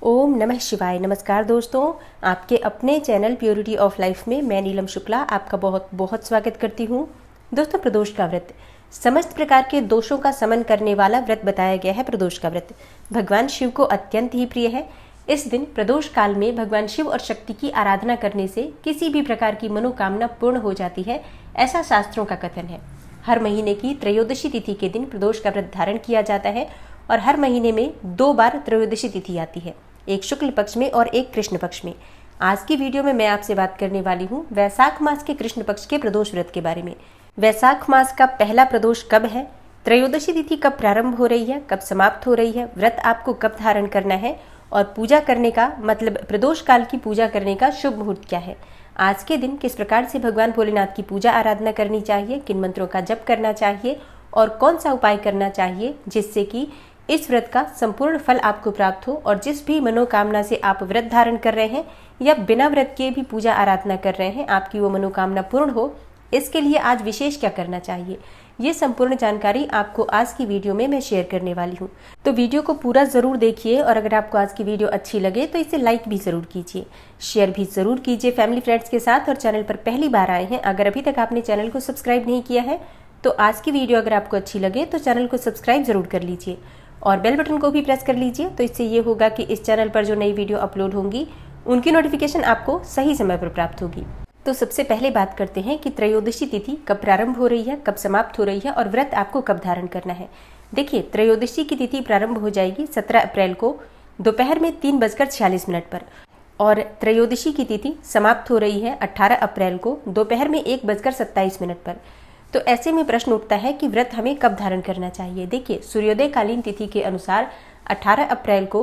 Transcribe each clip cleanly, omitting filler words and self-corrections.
ओम नमः शिवाय। नमस्कार दोस्तों, आपके अपने चैनल प्योरिटी ऑफ लाइफ में मैं नीलम शुक्ला आपका बहुत बहुत स्वागत करती हूँ। दोस्तों, प्रदोष का व्रत समस्त प्रकार के दोषों का समन करने वाला व्रत बताया गया है। प्रदोष का व्रत भगवान शिव को अत्यंत ही प्रिय है। इस दिन प्रदोष काल में भगवान शिव और शक्ति की आराधना करने से किसी भी प्रकार की मनोकामना पूर्ण हो जाती है, ऐसा शास्त्रों का कथन है। हर महीने की त्रयोदशी तिथि के दिन प्रदोष का व्रत धारण किया जाता है और हर महीने में 2 बार त्रयोदशी तिथि आती है, एक शुक्ल पक्ष में और एक कृष्ण पक्ष में। आज की वीडियो में मैं आपसे बात करने वाली हूँ वैशाख मास के कृष्ण पक्ष के प्रदोष व्रत के बारे में। वैशाख मास का पहला प्रदोष कब है, त्रयोदशी तिथि कब प्रारंभ हो रही है, कब समाप्त हो रही है, व्रत आपको कब धारण करना है और पूजा करने का मतलब प्रदोष काल की पूजा करने का शुभ मुहूर्त क्या है। आज के दिन किस प्रकार से भगवान भोलेनाथ की पूजा आराधना करनी चाहिए, किन मंत्रों का जप करना चाहिए और कौन सा उपाय करना चाहिए जिससे कि इस व्रत का संपूर्ण फल आपको प्राप्त हो और जिस भी मनोकामना से आप व्रत धारण कर रहे हैं या बिना व्रत के भी पूजा आराधना कर रहे हैं आपकी वो मनोकामना पूर्ण हो। इसके लिए आज विशेष क्या करना चाहिए, ये संपूर्ण जानकारी आपको आज की वीडियो में मैं शेयर करने वाली हूँ। तो वीडियो को पूरा जरूर देखिए और अगर आपको आज की वीडियो अच्छी लगे तो इसे लाइक भी जरूर कीजिए, शेयर भी जरूर कीजिए फैमिली फ्रेंड्स के साथ। और चैनल पर पहली बार आए हैं, अगर अभी तक आपने चैनल को सब्सक्राइब नहीं किया है तो आज की वीडियो अगर आपको अच्छी लगे तो चैनल को सब्सक्राइब जरूर कर लीजिए और बेल बटन को भी प्रेस कर लीजिए। तो इससे ये होगा कि इस चैनल पर जो नई वीडियो अपलोड होंगी उनकी नोटिफिकेशन आपको सही समय पर प्राप्त होगी। तो सबसे पहले बात करते हैं कि त्रयोदशी तिथि कब प्रारंभ हो रही है, कब समाप्त हो रही है और व्रत आपको कब धारण करना है। देखिए, त्रयोदशी की तिथि प्रारंभ हो जाएगी 17 अप्रैल को दोपहर में 3:46 पर और त्रयोदशी की तिथि समाप्त हो रही है 18 अप्रैल को दोपहर में 1:27 पर। तो ऐसे में प्रश्न उठता है कि व्रत हमें कब धारण करना चाहिए। देखिए, सूर्योदय कालीन तिथि के अनुसार 18 अप्रैल को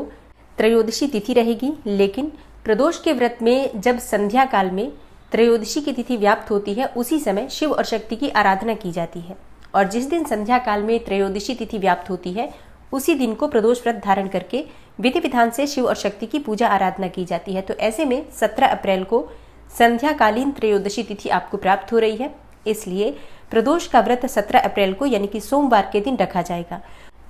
त्रयोदशी तिथि रहेगी, लेकिन प्रदोष के व्रत में जब संध्या काल में त्रयोदशी की तिथि व्याप्त होती है उसी समय शिव और शक्ति की आराधना की जाती है और जिस दिन संध्या काल में त्रयोदशी तिथि व्याप्त होती है उसी दिन को प्रदोष व्रत धारण करके विधि विधान से शिव और शक्ति की पूजा आराधना की जाती है। तो ऐसे में 17 अप्रैल को संध्या कालीन त्रयोदशी तिथि आपको प्राप्त हो रही है, इसलिए प्रदोष का व्रत 17 अप्रैल को यानी कि सोमवार के दिन रखा जाएगा।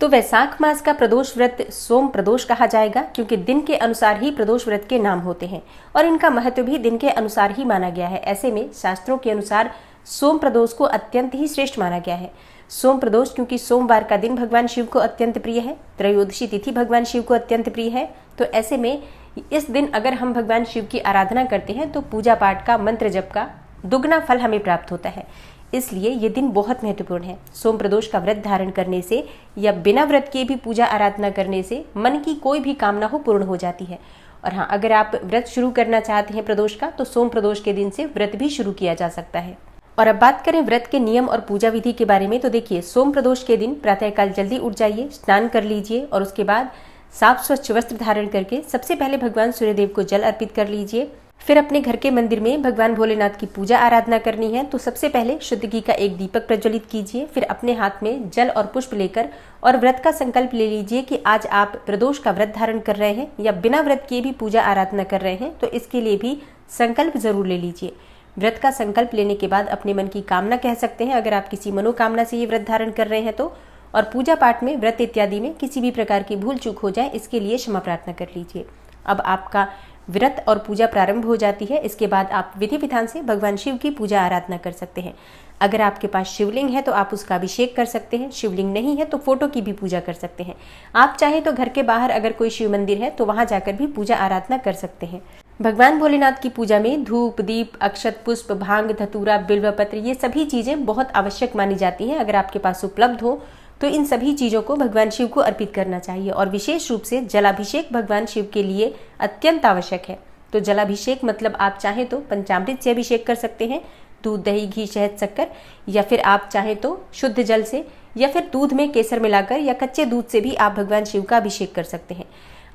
तो वैशाख मास का प्रदोष व्रत सोम प्रदोष कहा जाएगा क्योंकि दिन के अनुसार ही प्रदोष व्रत के नाम होते हैं और इनका महत्व भी दिन के अनुसार ही माना गया है। ऐसे में शास्त्रों के अनुसार सोम प्रदोष को अत्यंत ही श्रेष्ठ माना गया है। सोम प्रदोष क्योंकि सोमवार का दिन भगवान शिव को अत्यंत प्रिय है, त्रयोदशी तिथि भगवान शिव को अत्यंत प्रिय है। तो ऐसे में इस दिन अगर हम भगवान शिव की आराधना करते हैं तो पूजा पाठ का, मंत्र जप का दुगना फल हमें प्राप्त होता है, इसलिए ये दिन बहुत महत्वपूर्ण है। सोम प्रदोष का व्रत धारण करने से या बिना व्रत के भी पूजा आराधना करने से मन की कोई भी कामना हो पूर्ण हो जाती है। और हाँ, अगर आप व्रत शुरू करना चाहते हैं प्रदोष का तो सोम प्रदोष के दिन से व्रत भी शुरू किया जा सकता है। और अब बात करें व्रत के नियम और पूजा विधि के बारे में, तो देखिए, सोम प्रदोष के दिन प्रातःकाल जल्दी उठ जाइए, स्नान कर लीजिए और उसके बाद साफ स्वच्छ वस्त्र धारण करके सबसे पहले भगवान सूर्यदेव को जल अर्पित कर लीजिए। फिर अपने घर के मंदिर में भगवान भोलेनाथ की पूजा आराधना करनी है तो सबसे पहले शुद्ध घी का एक दीपक प्रज्वलित कीजिए। फिर अपने हाथ में जल और पुष्प लेकर और व्रत का संकल्प ले लीजिए कि आज आप प्रदोष का व्रत धारण कर रहे हैं या बिना व्रत किए भी पूजा आराधना कर रहे हैं, तो इसके लिए भी संकल्प जरूर ले लीजिए। व्रत का संकल्प लेने के बाद अपने मन की कामना कह सकते हैं अगर आप किसी मनोकामना से ये व्रत धारण कर रहे हैं तो। और पूजा पाठ में, व्रत इत्यादि में किसी भी प्रकार की भूल चूक हो जाए इसके लिए क्षमा प्रार्थना कर लीजिए। अब आपका व्रत और पूजा प्रारंभ हो जाती है। इसके बाद आप विधि विधान से भगवान शिव की पूजा आराधना कर सकते हैं। अगर आपके पास शिवलिंग है तो आप उसका अभिषेक कर सकते हैं, शिवलिंग नहीं है तो फोटो की भी पूजा कर सकते हैं। आप चाहे तो घर के बाहर अगर कोई शिव मंदिर है तो वहां जाकर भी पूजा आराधना कर सकते हैं। भगवान भोलेनाथ की पूजा में धूप, दीप, अक्षत, पुष्प, भांग, धतूरा, बिल्वपत्र ये सभी चीजें बहुत आवश्यक मानी जाती हैं। अगर आपके पास उपलब्ध हो तो इन सभी चीजों को भगवान शिव को अर्पित करना चाहिए और विशेष रूप से जलाभिषेक भगवान शिव के लिए अत्यंत आवश्यक है। तो जलाभिषेक मतलब आप चाहें तो पंचामृत से अभिषेक कर सकते हैं, दूध, दही, घी, शहद, शक्कर, या फिर आप चाहें तो शुद्ध जल से या फिर दूध में केसर मिलाकर या कच्चे दूध से भी आप भगवान शिव का अभिषेक कर सकते हैं।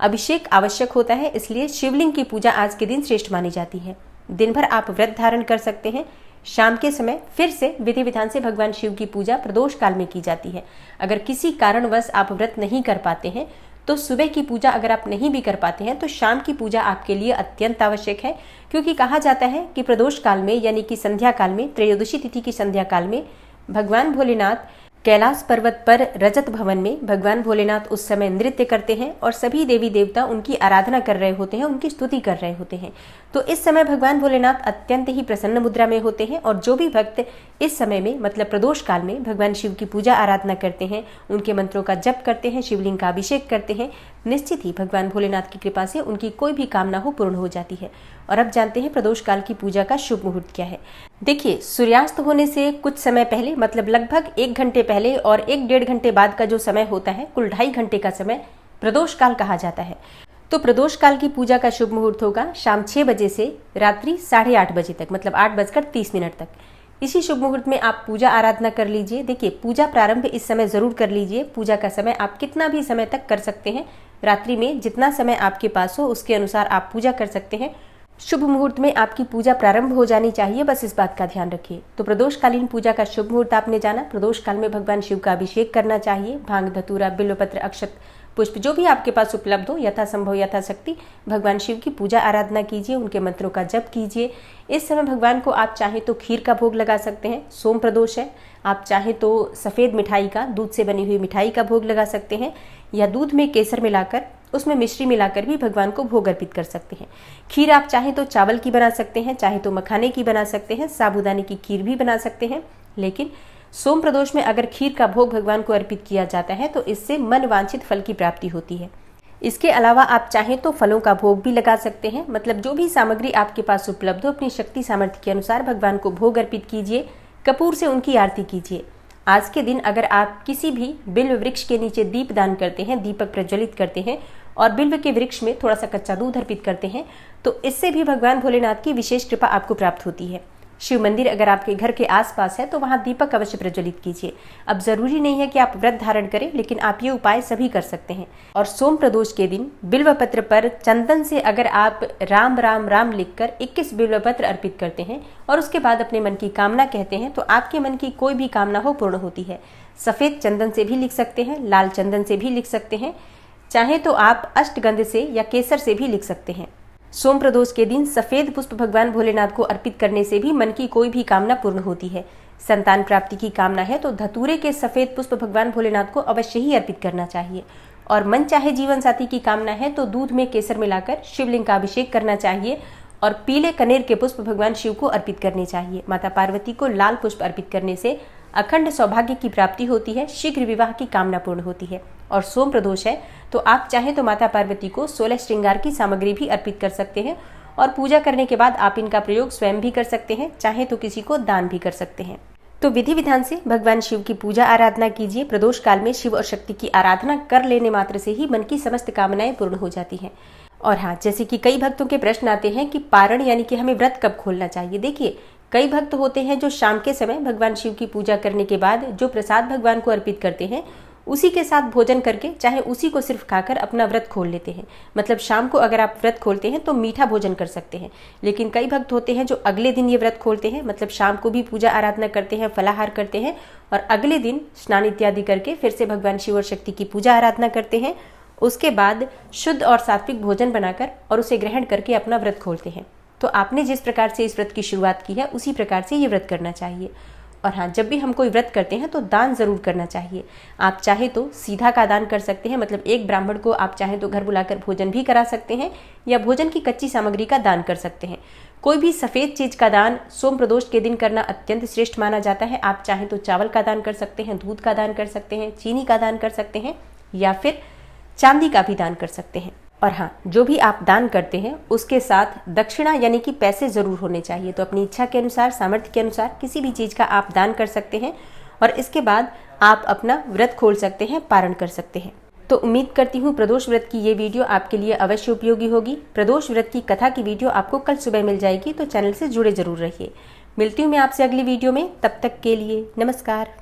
अभिषेक आवश्यक होता है, इसलिए शिवलिंग की पूजा आज के दिन श्रेष्ठ मानी जाती है। दिन भर आप व्रत धारण कर सकते हैं। शाम के समय फिर से विधि विधान से भगवान शिव की पूजा प्रदोष काल में की जाती है। अगर किसी कारणवश आप व्रत नहीं कर पाते हैं तो सुबह की पूजा अगर आप नहीं भी कर पाते हैं तो शाम की पूजा आपके लिए अत्यंत आवश्यक है, क्योंकि कहा जाता है कि प्रदोष काल में यानी कि संध्या काल में, त्रयोदशी तिथि की संध्या काल में भगवान भोलेनाथ कैलाश पर्वत पर रजत भवन में भगवान भोलेनाथ उस समय नृत्य करते हैं और सभी देवी देवता उनकी आराधना कर रहे होते हैं, उनकी स्तुति कर रहे होते हैं। तो इस समय भगवान भोलेनाथ अत्यंत ही प्रसन्न मुद्रा में होते हैं और जो भी भक्त इस समय में मतलब प्रदोष काल में भगवान शिव की पूजा आराधना करते हैं, उनके मंत्रों का जप करते हैं, शिवलिंग का अभिषेक करते हैं, निश्चित ही भगवान भोलेनाथ की कृपा से उनकी कोई भी कामना हो पूर्ण हो जाती है। और अब जानते हैं प्रदोष काल की पूजा का शुभ मुहूर्त क्या है। देखिए, सूर्यास्त होने से कुछ समय पहले मतलब लगभग 1 घंटे पहले और 1-1.5 घंटे बाद का जो समय होता है, कुल 2.5 घंटे का समय प्रदोष काल कहा जाता है। तो प्रदोष काल की पूजा का शुभ मुहूर्त होगा शाम 6 बजे से रात्रि 8:30 बजे तक, मतलब 8:30 तक। इसी शुभ मुहूर्त में आप पूजा आराधना कर लीजिए। देखिए, पूजा प्रारंभ इस समय जरूर कर लीजिए। पूजा का समय आप कितना भी समय तक कर सकते हैं, रात्रि में जितना समय आपके पास हो उसके अनुसार आप पूजा कर सकते हैं। शुभ मुहूर्त में आपकी पूजा प्रारंभ हो जानी चाहिए, बस इस बात का ध्यान रखिए। तो प्रदोषकालीन पूजा का शुभ मुहूर्त आपने जाना। प्रदोष काल में भगवान शिव का अभिषेक करना चाहिए। भांग, धतूरा, बिल्वपत्र, अक्षत, पुष्प जो भी आपके पास उपलब्ध हो यथासंभव यथाशक्ति भगवान शिव की पूजा आराधना कीजिए, उनके मंत्रों का जप कीजिए। इस समय भगवान को आप चाहे तो खीर का भोग लगा सकते हैं, सोम प्रदोष है। आप चाहे तो सफ़ेद मिठाई का, दूध से बनी हुई मिठाई का भोग लगा सकते हैं, या दूध में केसर मिलाकर उसमें मिश्री मिलाकर भी भगवान को भोग अर्पित कर सकते हैं। खीर आप चाहे तो चावल की बना सकते हैं, चाहे तो मखाने की बना सकते हैं, साबूदाने की खीर भी बना सकते हैं। लेकिन सोम प्रदोष में अगर खीर का भोग भगवान को अर्पित किया जाता है तो इससे मन वांछित फल की प्राप्ति होती है। इसके अलावा आप चाहें तो फलों का भोग भी लगा सकते हैं। मतलब जो भी सामग्री आपके पास उपलब्ध हो अपनी शक्ति सामर्थ्य के अनुसार भगवान को भोग अर्पित कीजिए। कपूर से उनकी आरती कीजिए। आज के दिन अगर आप किसी भी बिल्व वृक्ष के नीचे दीप दान करते हैं, दीपक प्रज्वलित करते हैं और बिल्व के वृक्ष में थोड़ा सा कच्चा दूध अर्पित करते हैं तो इससे भी भगवान भोलेनाथ की विशेष कृपा आपको प्राप्त होती है। शिव मंदिर अगर आपके घर के आसपास है तो वहां दीपक अवश्य प्रज्वलित कीजिए। अब जरूरी नहीं है कि आप व्रत धारण करें, लेकिन आप ये उपाय सभी कर सकते हैं। और सोम प्रदोष के दिन बिल्व पत्र पर चंदन से अगर आप राम राम राम लिखकर 21 बिल्व पत्र अर्पित करते हैं और उसके बाद अपने मन की कामना कहते हैं तो आपके मन की कोई भी कामना हो पूर्ण होती है। सफेद चंदन से भी लिख सकते हैं, लाल चंदन से भी लिख सकते हैं, चाहे तो आप अष्टगंध से या केसर से भी लिख सकते हैं। सोम प्रदोष के दिन सफेद पुष्प भगवान भोलेनाथ को अर्पित करने से भी मन की कोई भी कामना पूर्ण होती है। संतान प्राप्ति की कामना है तो धतूरे के सफेद पुष्प भगवान भोलेनाथ को अवश्य ही अर्पित करना चाहिए। और मन चाहे जीवन साथी की कामना है तो दूध में केसर मिलाकर शिवलिंग का अभिषेक करना चाहिए और पीले कनेर के पुष्प भगवान शिव को अर्पित करने चाहिए। माता पार्वती को लाल पुष्प अर्पित करने से अखंड सौभाग्य की प्राप्ति होती है, शीघ्र विवाह की कामना पूर्ण होती है। और सोम प्रदोष है तो आप चाहें तो माता पार्वती को 16 श्रृंगार की सामग्री भी अर्पित कर सकते हैं और पूजा करने के बाद आप इनका प्रयोग स्वयं भी कर सकते हैं, चाहे तो किसी को दान भी कर सकते हैं। तो विधि विधान से भगवान शिव की पूजा आराधना कीजिए। प्रदोष काल में शिव और शक्ति की आराधना कर लेने मात्र से ही मन की समस्त कामनाएं पूर्ण हो जाती हैं। और हाँ, जैसे कि कई भक्तों के प्रश्न आते हैं कि पारण यानी कि हमें व्रत कब खोलना चाहिए। देखिए, कई भक्त होते हैं जो शाम के समय भगवान शिव की पूजा करने के बाद जो प्रसाद भगवान को अर्पित करते हैं उसी के साथ भोजन करके चाहे उसी को सिर्फ खाकर अपना व्रत खोल लेते हैं। मतलब शाम को अगर आप व्रत खोलते हैं तो मीठा भोजन कर सकते हैं। लेकिन कई भक्त होते हैं जो अगले दिन ये व्रत खोलते हैं, मतलब शाम को भी पूजा आराधना करते हैं, फलाहार करते हैं और अगले दिन स्नान इत्यादि करके फिर से भगवान शिव और शक्ति की पूजा आराधना करते हैं। उसके बाद शुद्ध और सात्विक भोजन बनाकर और उसे ग्रहण करके अपना व्रत खोलते हैं। तो आपने जिस प्रकार से इस व्रत की शुरुआत की है उसी प्रकार से ये व्रत करना चाहिए। और हाँ, जब भी हम कोई व्रत करते हैं तो दान जरूर करना चाहिए। आप चाहे तो सीधा का दान कर सकते हैं, मतलब एक ब्राह्मण को आप चाहे तो घर बुलाकर भोजन भी करा सकते हैं या भोजन की कच्ची सामग्री का दान कर सकते हैं। कोई भी सफ़ेद चीज का दान सोम प्रदोष के दिन करना अत्यंत श्रेष्ठ माना जाता है। आप चाहे तो चावल का दान कर सकते हैं, दूध का दान कर सकते हैं, चीनी का दान कर सकते हैं या फिर चांदी का भी दान कर सकते हैं। और हाँ, जो भी आप दान करते हैं उसके साथ दक्षिणा यानी कि पैसे जरूर होने चाहिए। तो अपनी इच्छा के अनुसार, सामर्थ्य के अनुसार किसी भी चीज़ का आप दान कर सकते हैं और इसके बाद आप अपना व्रत खोल सकते हैं, पारण कर सकते हैं। तो उम्मीद करती हूँ प्रदोष व्रत की ये वीडियो आपके लिए अवश्य उपयोगी होगी। प्रदोष व्रत की कथा की वीडियो आपको कल सुबह मिल जाएगी, तो चैनल से जुड़े जरूर रहिए। मिलती हूँ मैं आपसे अगली वीडियो में, तब तक के लिए नमस्कार।